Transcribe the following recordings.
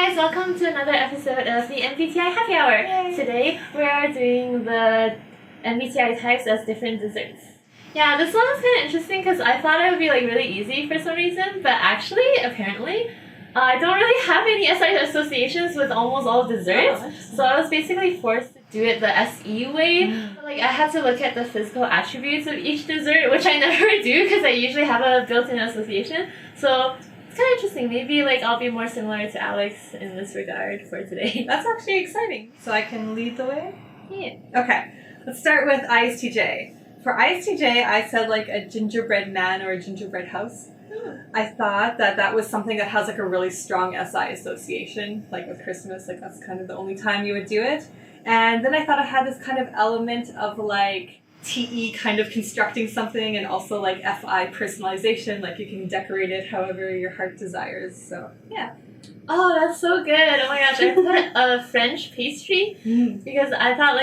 guys, welcome to another episode of the MBTI Happy Hour. Yay. Today we are doing the MBTI types as different desserts. Yeah, this one was kind of interesting because I thought it would be really easy for some reason, but actually, apparently, I don't really have any SI associations with almost all desserts. So I was basically forced to do it the SE way. I had to look at the physical attributes of each dessert, which I never do because I usually have a built-in association. So it's kind of interesting. Maybe I'll be more similar to Alex in this regard for today. That's actually exciting. So I can lead the way? Yeah. Okay, let's start with ISTJ. For ISTJ, I said a gingerbread man or a gingerbread house. I thought that was something that has a really strong SI association, with Christmas, that's kind of the only time you would do it. And then I thought it had this kind of element of TE kind of constructing something, and also FI personalization, you can decorate it however your heart desires. So yeah. Oh, that's so good. Oh my gosh, I put a French pastry because I thought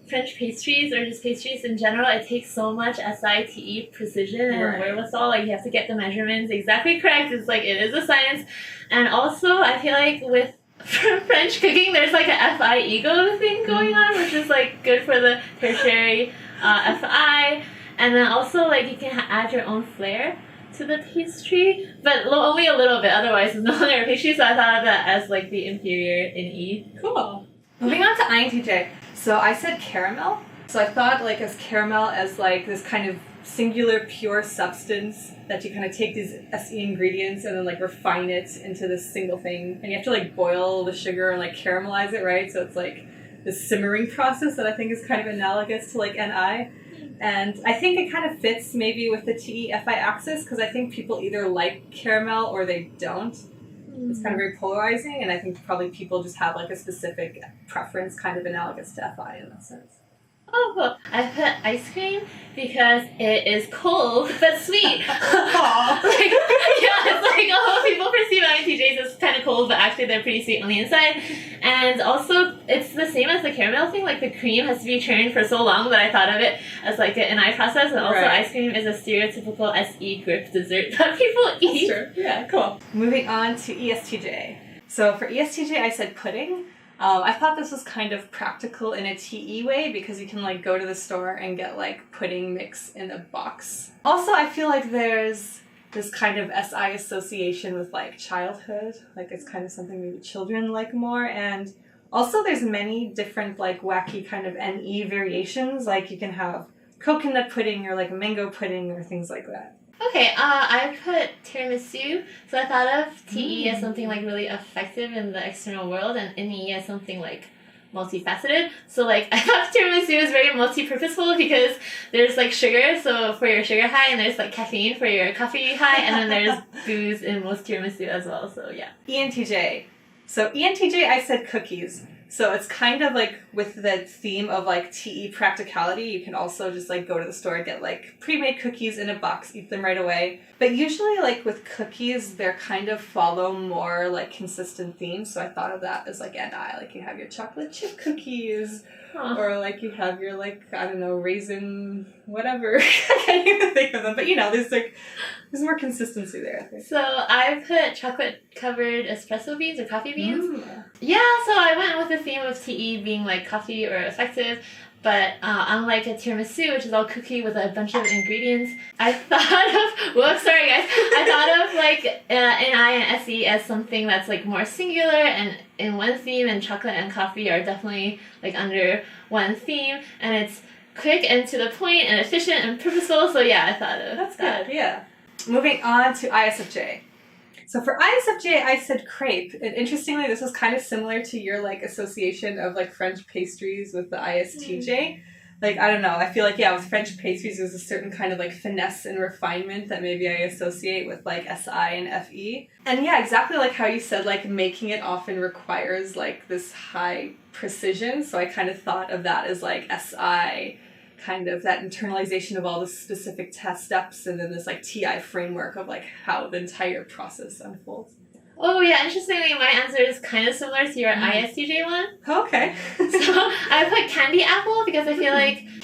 French pastries or just pastries in general, it takes so much SITE precision and wherewithal. You have to get the measurements exactly correct. It's it is a science. And also, I feel with French cooking, there's a FI ego thing going on, which is good for the tertiary FI. And then also you can add your own flair to the pastry, but only a little bit. Otherwise, it's no longer a pastry. So I thought of that as the inferior in E. Cool. Moving on to INTJ. So I said caramel. So I thought as caramel as this kind of singular pure substance that you kind of take these SE ingredients and then refine it into this single thing. And you have to boil the sugar and caramelize it, right? So it's this simmering process that I think is kind of analogous to NI. And I think it kind of fits maybe with the TE-FI axis because I think people either like caramel or they don't. It's kind of very polarizing, and I think probably people just have a specific preference kind of analogous to FI in that sense. Oh, cool. I put ice cream because it is cold but sweet. People perceive INTJs as kind of cold, but actually they're pretty sweet on the inside. And also, it's the same as the caramel thing. The cream has to be churned for so long that I thought of it as an eye process. And also, ice cream is a stereotypical SE grip dessert that people eat. That's true. Yeah, cool. Moving on to ESTJ. So for ESTJ, I said pudding. I thought this was kind of practical in a TE way because you can go to the store and get pudding mix in a box. Also, I feel there's this kind of SI association with childhood. It's kind of something maybe children like more. And also there's many different wacky kind of NE variations. You can have coconut pudding or mango pudding or things like that. Okay, I put tiramisu, so I thought of TE as something really effective in the external world, and NE as something multifaceted. So I thought tiramisu is very multi-purposeful because there's sugar, so for your sugar high, and there's caffeine for your coffee high, and then there's booze in most tiramisu as well. So yeah. ENTJ. So ENTJ, I said cookies. So it's kind of with the theme of TE practicality, you can also just go to the store and get pre-made cookies in a box, eat them right away. But usually with cookies, they're kind of follow more consistent themes. So I thought of that as NI, you have your chocolate chip cookies, or you have your I don't know, raisin whatever. I can't even think of them, but there's more consistency there, I think. So I put chocolate covered espresso beans or coffee beans. Yeah, so I went with the theme of TE being coffee or effective, but unlike a tiramisu, which is all cookie with a bunch of ingredients, I thought of, whoops, sorry guys, I thought of NI and SE as something that's more singular and in one theme, and chocolate and coffee are definitely under one theme, and it's quick and to the point and efficient and purposeful, so yeah, I thought of That's good, yeah. Moving on to ISFJ. So for ISFJ, I said crepe. And interestingly, this was kind of similar to your association of French pastries with the ISTJ. I don't know, I feel with French pastries there's a certain kind of finesse and refinement that maybe I associate with SI and FE. And yeah, exactly how you said, making it often requires this high precision. So I kind of thought of that as SI, kind of that internalization of all the specific test steps, and then this TI framework of how the entire process unfolds. Oh yeah, interestingly, my answer is kind of similar to your ISTJ one. Okay. So I put candy apple because I feel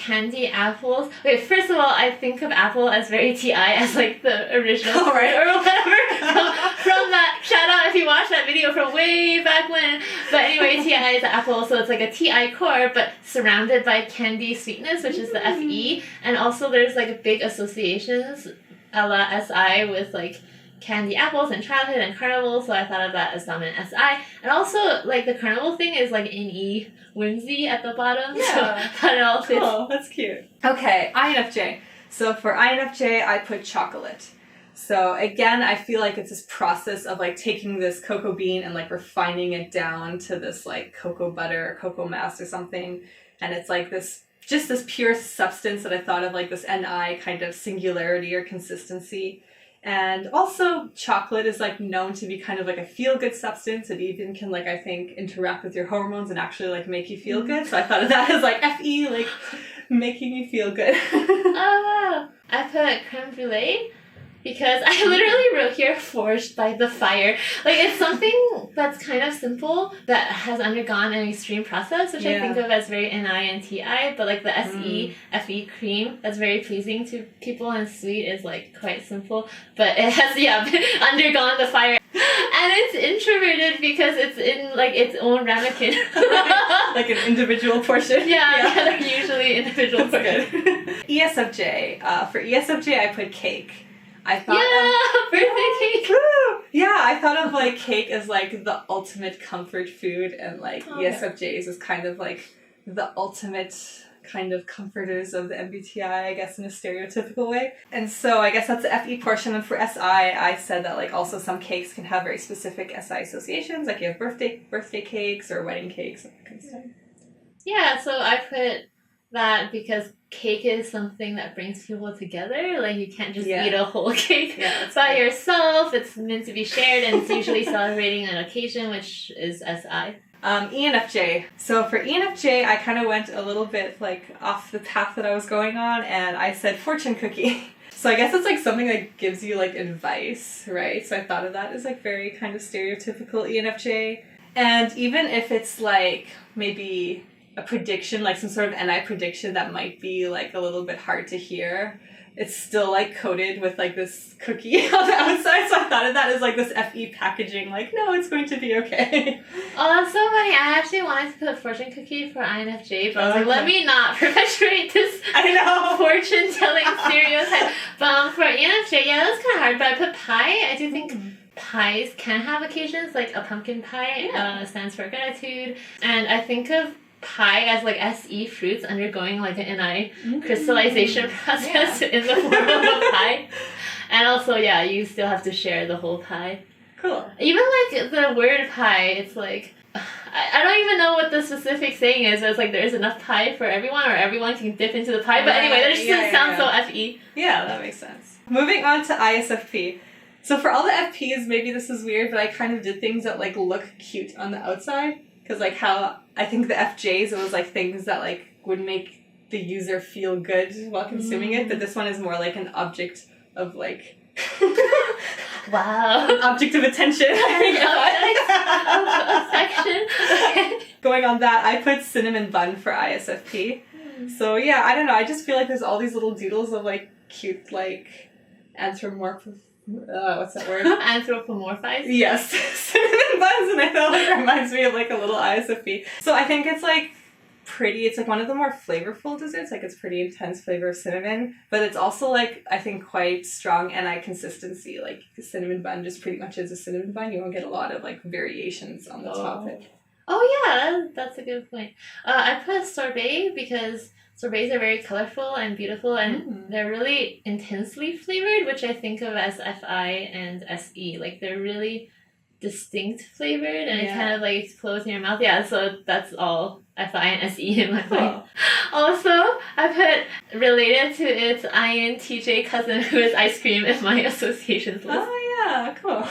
candy apples. Wait, first of all, I think of apple as very TI, as like the original Right. or whatever. From that, shout out if you watched that video from way back when. But anyway, TI is apple, so it's like a TI core, but surrounded by candy sweetness, which is the FE. And also there's like big associations a la SI with like candy apples and childhood and carnival, so I thought of that as dominant SI. And also, like, the carnival thing is like NE whimsy at the bottom, so that all fits. Cool, that's cute. Okay, INFJ. So for INFJ, I put chocolate. So again, I feel like it's this process of like taking this cocoa bean and like refining it down to this like cocoa butter or cocoa mass or something. And it's like this, just this pure substance that I thought of like this NI kind of singularity or consistency. And also chocolate is like known to be kind of like a feel-good substance. It even can like, I think, interact with your hormones and actually like make you feel good. So I thought of that as like FE, like making you feel good. Oh wow. I put creme brulee because I literally wrote here forged by the fire. Like it's something that's kind of simple that has undergone an extreme process, which I think of as very NI and TI, but like the SE, FE cream that's very pleasing to people and sweet is like quite simple, but it has undergone the fire. And it's introverted because it's in like its own ramekin. Like an individual portion. Yeah, they're usually individual portions. ESFJ. For ESFJ, I put cake. I thought birthday cake. Woo! Yeah, I thought of like cake as like the ultimate comfort food, and like ESFJs is kind of like the ultimate kind of comforters of the MBTI, I guess, in a stereotypical way. And so I guess that's the FE portion. And for SI, I said that like also some cakes can have very specific SI associations, like you have birthday cakes or wedding cakes and that kind of stuff. Yeah, so I put that because cake is something that brings people together. Like you can't just eat a whole cake by yourself. It's meant to be shared, and it's usually celebrating an occasion, which is SI. ENFJ. So for ENFJ, I kind of went a little bit like off the path that I was going on, and I said fortune cookie. So I guess it's like something that gives you like advice, right? So I thought of that as like very kind of stereotypical ENFJ. And even if it's like maybe a prediction, like some sort of NI prediction that might be like a little bit hard to hear, it's still like coated with like this cookie on the outside. So I thought of that as like this FE packaging, like, no, it's going to be okay. Oh, that's so funny. I actually wanted to put fortune cookie for INFJ, but I was like, let me not perpetuate this fortune telling stereotype. But for ENFJ, yeah, that's kind of hard. But I put pie. I do think pies can have occasions, like a pumpkin pie stands for gratitude. And I think of pie as like SE fruits undergoing like an NI crystallization process in the form of a pie. And also, you still have to share the whole pie. Cool. Even like the word pie, it's like, I don't even know what the specific saying is, but it's like there's enough pie for everyone, or everyone can dip into the pie. But anyway, that just doesn't sound so FE. Yeah, that makes sense. Moving on to ISFP. So for all the FPs, maybe this is weird, but I kind of did things that like look cute on the outside. Because like how I think the FJs, it was like things that like would make the user feel good while consuming it, but this one is more like an object of like wow, an object of attention. Affection. Going on that, I put cinnamon bun for ISFP. So yeah, I don't know. I just feel like there's all these little doodles of like cute like anthropomorphic. What's that word? Anthropomorphized? Yes. Cinnamon buns, and I felt like it reminds me of like a little ISFP. So I think it's like pretty, it's like one of the more flavorful desserts, like it's pretty intense flavor of cinnamon, but it's also like, I think quite strong NI consistency. Like the cinnamon bun just pretty much is a cinnamon bun. You won't get a lot of like variations on the topic. Oh yeah, that's a good point. I put sorbet because sorbets are very colorful and beautiful, and they're really intensely flavored, which I think of as FI and SE. Like they're really distinct flavored, and it kind of like explodes in your mouth. Yeah, so that's all FI and SE in my mind. Also, I put related to its INTJ cousin who is ice cream in my associations list. Oh yeah, cool.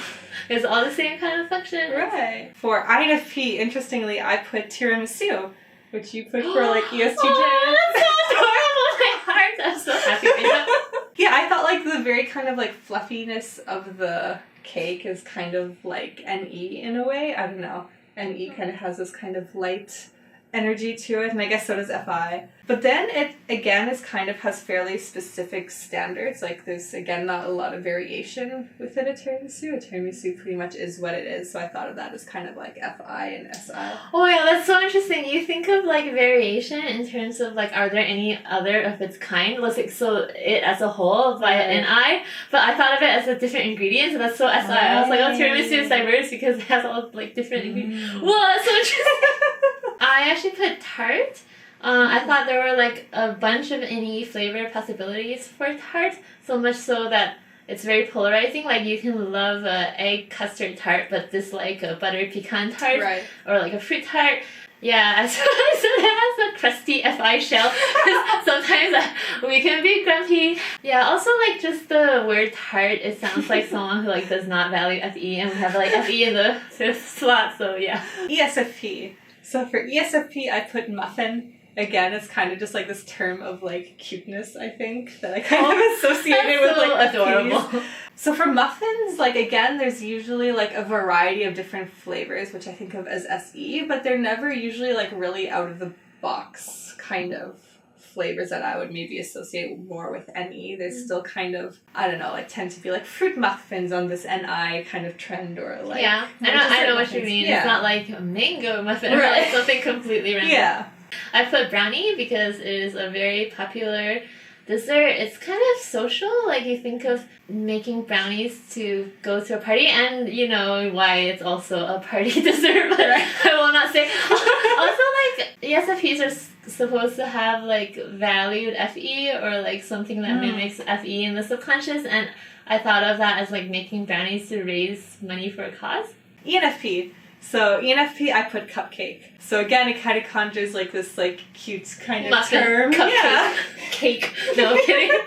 It's all the same kind of function. Right. For INFP, interestingly, I put tiramisu, which you put for like ESTJ. Oh, that's so adorable! My heart. I'm so happy for you. Yeah, I thought like the very kind of like fluffiness of the cake is kind of like NE in a way. I don't know. NE kind of has this kind of light energy to it, and I guess so does FI. But then it, again, is kind of has fairly specific standards. Like, there's, again, not a lot of variation within a tiramisu. A tiramisu pretty much is what it is, so I thought of that as kind of like FI and SI. Oh yeah, that's so interesting. You think of like variation in terms of like, are there any other of its kind? Was it so it as a whole via NI? But I thought of it as a different ingredients, and that's so SI. I was like, oh, tiramisu is diverse because it has all like different ingredients. Whoa, that's so interesting. I actually put tart. I thought there were like a bunch of any flavor possibilities for tart, so much so that it's very polarizing. Like, you can love a egg custard tart but dislike a butter pecan tart, Right. or like a fruit tart. Yeah, so it has a crusty FI shell. Sometimes we can be grumpy. Yeah, also like just the word tart, it sounds like someone who like does not value FE, and we have like FE in the fifth slot, so yeah. ESFP. So for ESFP, I put muffin. Again, it's kind of just like this term of like cuteness, I think, that I kind of associated with so like adorable. FPs. So for muffins, like again, there's usually like a variety of different flavors, which I think of as SE, but they're never usually like really out of the box kind of flavors that I would maybe associate more with NE. There's still kind of, I don't know, like tend to be like fruit muffins on this NI kind of trend, or like... Yeah, I know what you mean. Yeah. It's not like a mango muffin, or like something completely random. Yeah. I put brownie because it is a very popular dessert. It's kind of social. Like, you think of making brownies to go to a party, and you know why it's also a party dessert, but I will not say. Also, like, ESFPs are supposed to have like valued FE, or like something that mimics FE in the subconscious, and I thought of that as like making brownies to raise money for a cause. ENFP. So ENFP, I put cupcake. So again, it kind of conjures like this like cute kind of Muffin, term. Cupcake. Yeah. Cake. No, I'm kidding.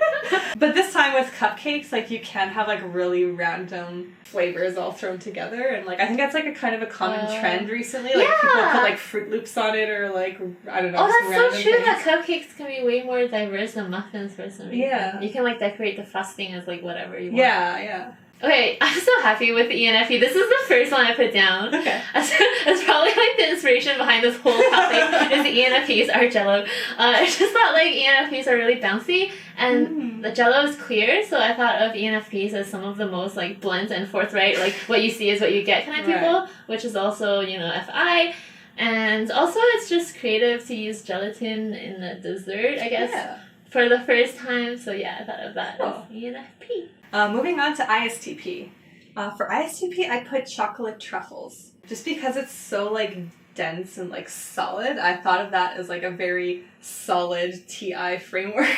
But this time with cupcakes, like you can have like really random flavors all thrown together, and like I think that's like a kind of a common trend recently. Like people put like Fruit Loops on it, or like I don't know. Oh, that's so true things. that cupcakes can be way more diverse than muffins for some reason. Yeah. You can like decorate the frosting as like whatever you want. Yeah, yeah. Okay, I'm so happy with the ENFP. This is the first one I put down. Okay. It's probably like the inspiration behind this whole topic is the ENFPs are jello. I just thought like ENFPs are really bouncy, and the jello is clear, so I thought of ENFPs as some of the most like blunt and forthright, like what you see is what you get kind of people, which is also, you know, FI. And also it's just creative to use gelatin in a dessert, I guess, for the first time. So yeah, I thought of that as ENFP. Moving on to ISTP. For ISTP, I put chocolate truffles. Just because it's so, like, dense and, like, solid, I thought of that as, like, a very solid TI framework,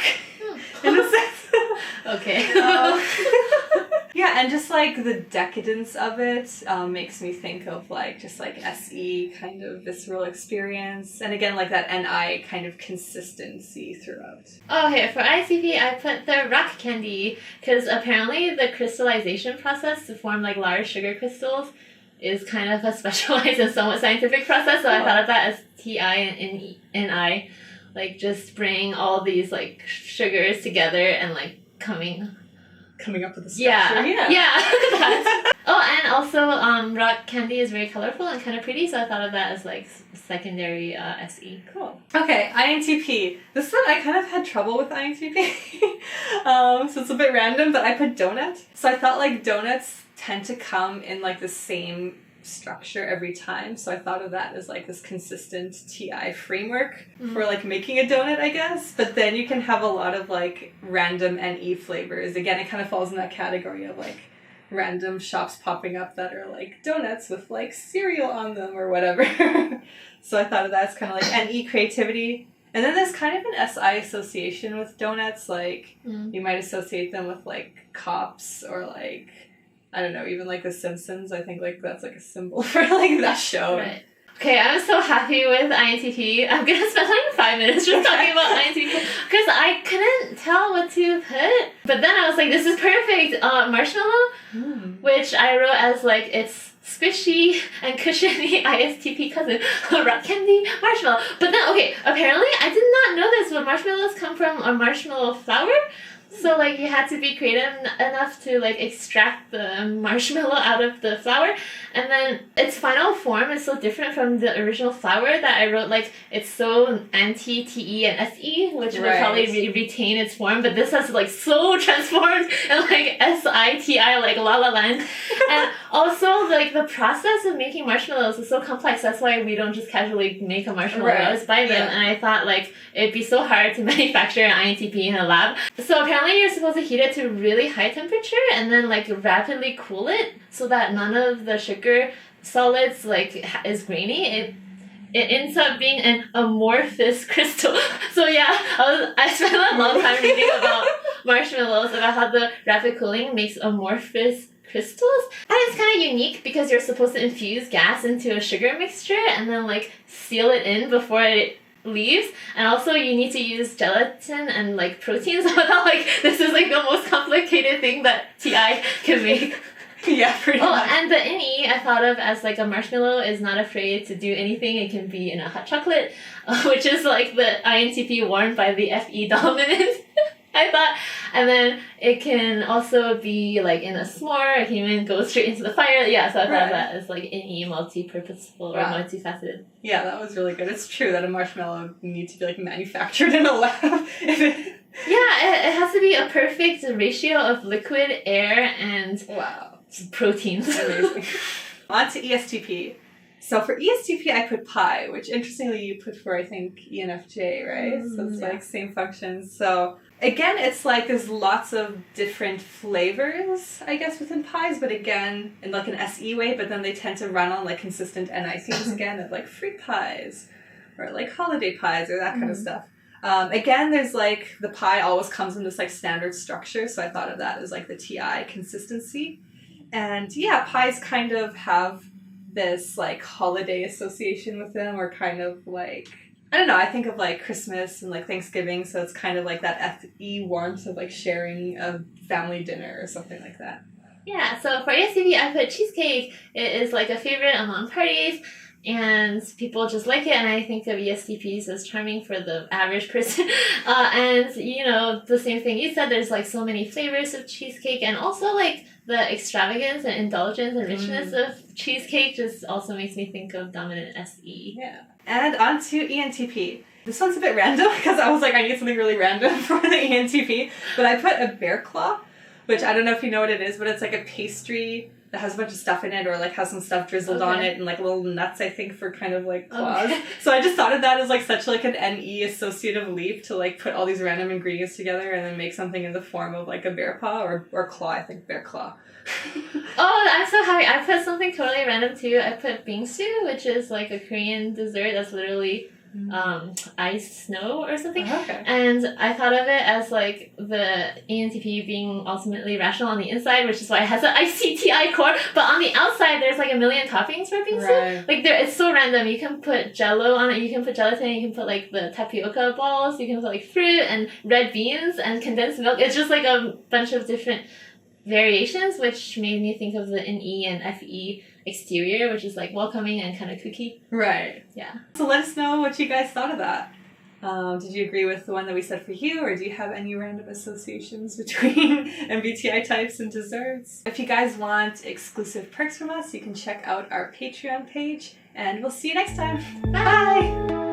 in a sense. Okay. Yeah, and just, like, the decadence of it makes me think of, like, just, like, SE kind of visceral experience. And again, like, that NI kind of consistency throughout. Okay, for ICP, I put the rock candy, because apparently the crystallization process to form, like, large sugar crystals is kind of a specialized and somewhat scientific process, so I thought of that as TI and NI. Like, just bring all these, like, sugars together and, like, coming up with a structure. Yeah. Oh, and also rock candy is very colorful and kind of pretty, so I thought of that as like secondary SE. Cool. Okay, INTP. This one I kind of had trouble with INTP. So it's a bit random, but I put donut. So I thought like donuts tend to come in like the same structure every time, so I thought of that as like this consistent TI framework for like making a donut, I guess. But then you can have a lot of like random NE flavors. Again, it kind of falls in that category of like random shops popping up that are like donuts with like cereal on them or whatever. So I thought of that as kind of like NE creativity. And then there's kind of an SI association with donuts, like you might associate them with like cops or like I don't know, even like The Simpsons. I think like that's like a symbol for like that show. Right. Okay, I'm so happy with INTP. I'm gonna spend like 5 minutes just talking about INTP because I couldn't tell what to put. But then I was like, this is perfect. Marshmallow, which I wrote as like it's squishy and cushiony ISTP cousin, rock candy, marshmallow. But then, okay, apparently I did not know this, but marshmallows come from a marshmallow flower. So like you had to be creative enough to like extract the marshmallow out of the flour, and then its final form is so different from the original flour that I wrote like it's so anti-TE and SE, which would probably retain its form, but this has like so transformed and like SITI, like La La Land. And also like the process of making marshmallows is so complex. That's why we don't just casually make a marshmallow. I just buy them, and I thought like it'd be so hard to manufacture an INTP in a lab. So apparently you're supposed to heat it to really high temperature and then like rapidly cool it so that none of the sugar solids like is grainy. It ends up being an amorphous crystal. So yeah, I spent a long time reading about marshmallows, about how the rapid cooling makes amorphous crystals. And it's kind of unique because you're supposed to infuse gas into a sugar mixture and then like seal it in before it leaves, and also you need to use gelatin and like proteins. I thought like this is like the most complicated thing that TI can make. Yeah, pretty much. And the INI I thought of as like a marshmallow is not afraid to do anything. It can be in a hot chocolate, which is like the INTP warned by the FE dominant. I thought, and then it can also be like in a s'more. It can even go straight into the fire. Yeah, so I thought of that as like INI, multi-purposeful or multifaceted. Yeah, that was really good. It's true that a marshmallow needs to be like manufactured in a lab. It has to be a perfect ratio of liquid, air, and proteins. Amazing. On to ESTP. So for ESTP, I put pi, which interestingly you put for, I think, ENFJ, right? So it's like same functions. So again, it's like there's lots of different flavors, I guess, within pies, but again, in like an SE way, but then they tend to run on like consistent NI themes again of like fruit pies or like holiday pies or that kind of stuff. Again, there's like the pie always comes in this like standard structure, so I thought of that as like the TI consistency. And yeah, pies kind of have this like holiday association with them, or kind of like, I don't know, I think of like Christmas and like Thanksgiving, so it's kind of like that FE warmth of like sharing a family dinner or something like that. Yeah, so for ESTP, I put cheesecake. It is like a favorite among parties, and people just like it, and I think of ESTPs as charming for the average person. And, you know, the same thing you said, there's like so many flavors of cheesecake, and also like the extravagance and indulgence and richness of cheesecake just also makes me think of dominant SE. Yeah. And on to ENTP. This one's a bit random because I was like, I need something really random for the ENTP, but I put a bear claw, which I don't know if you know what it is, but it's like a pastry that has a bunch of stuff in it, or like has some stuff drizzled on it, and like little nuts, I think, for kind of like claws. So I just thought of that as like such like an NE associative leap to like put all these random ingredients together and then make something in the form of like a bear paw or claw, I think bear claw. Oh, I'm so happy. I put something totally random too. I put bingsu, which is like a Korean dessert that's literally ice snow or something. And I thought of it as like the ENTP being ultimately rational on the inside, which is why it has an ICTI core, but on the outside there's like a million toppings for bingsu. Like it's so random. You can put jello on it, you can put gelatin, you can put like the tapioca balls, you can put like fruit and red beans and condensed milk. It's just like a bunch of different variations, which made me think of the NE and FE exterior, which is like welcoming and kind of kooky. Right. Yeah. So let us know what you guys thought of that. Did you agree with the one that we said for you, or do you have any random associations between MBTI types and desserts? If you guys want exclusive perks from us, you can check out our Patreon page, and we'll see you next time. Bye!